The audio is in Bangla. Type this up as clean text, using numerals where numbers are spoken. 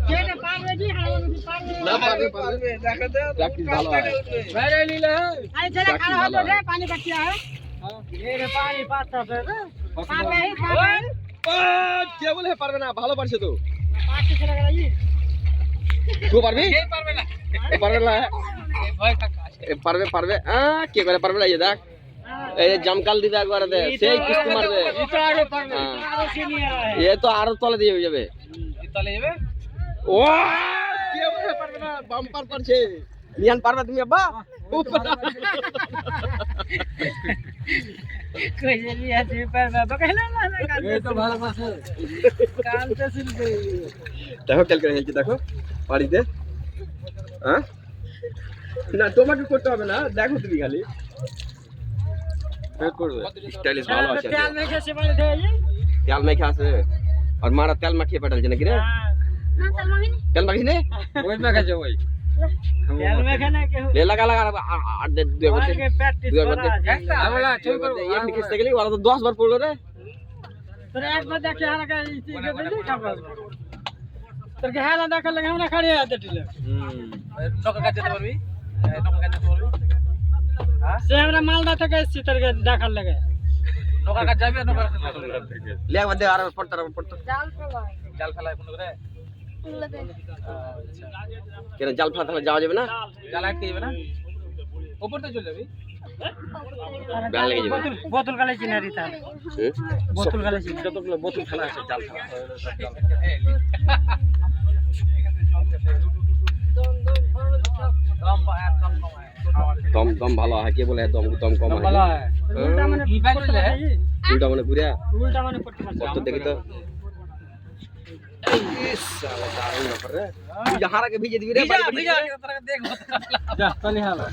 যেটা পারবে কি পারবে না পারবে দেখা দে প্র্যাকটিস ভালো হয় বাইরে নিলে আরে ছেলে খাড়া হলো রে পানি কাটিয়া है ये रे पानी पाता है पारबे কে বলে পারবে না ভালো পারছে তো पानी चला गया ये তুই পারবি কে পারবে না পারবে না ভয় কাকা পারবে পারবে কে করে পারবে না এই দেখ এই যে জামকাল দিবে একবার দে সেই কিস্তি মারবে এটা আগে পারবে आरो सीनियर है এ তো আরো তলে দিয়ে হয়ে যাবে তাহলে যাবে ও কে বলে পারবে না বাম্পার করছে নিয়ান পারবে তুমি আব্বা कोई लिया जी पर बाबा कहला ना এই তো ভালো পারছে कान से सुन गई দেখো কেল করে হেলছি দেখো বাড়িতে হ্যাঁ না তোমাকে করতে হবে না দেখো তুমি খালি করবে স্টাইলিশ ভালো আছে तेल में कैसे बने थे ये তেল মেখে আছে আর মারা তেল মাখিয়ে পাঠালছে নাকি রে ना तेल में नहीं তেল মাখিস নে ওই মেখাছে ওই तेल में खाना के লে লাগা লাগা আর দে দুই और বছর के प्रैक्टिस দুই करा বছর একটা আমরা ছবি করব এক লিখতে গেলি ওরা তো 10 বার পড়লো রে तो एक बार देखे हां का इसी के दे खबर तो के हाल देख लगे हमरा खड़े है देटिले নকা কাটতে পারবি নকা কাটতে পারবি হ্যাঁ से हमरा मालदा থেকে এসছি তোর के দেখার লাগে নকা কাট যাবে নকা কাট লে একবার দে আর পড়তে জাল ফেলা জাল ফেলায় কোন করে কেন জাল ফেলা যাওয়া যাবে না জাল আটকে যাবে না উপর তো চলে যাবি বেলা লেগে যাবে বোতল গালে চিনারি তার বোতল গালে চিনারি যতগুলো বোতল ফেলা আছে জাল ফেলা দম দম ভালো হয় কে বলে দম দম কম হয় ভালো হয় উল্টা মানে কি ব্যাগ নিলে উল্টা মানে ঘুরে উল্টা মানে করতে পারছে কত দেখি তো দারুণ ব্যাপার রে তুই হারাকে ভিজে দিবি রে ভিজা ভিজা তোরা দেখ যা তালি হালা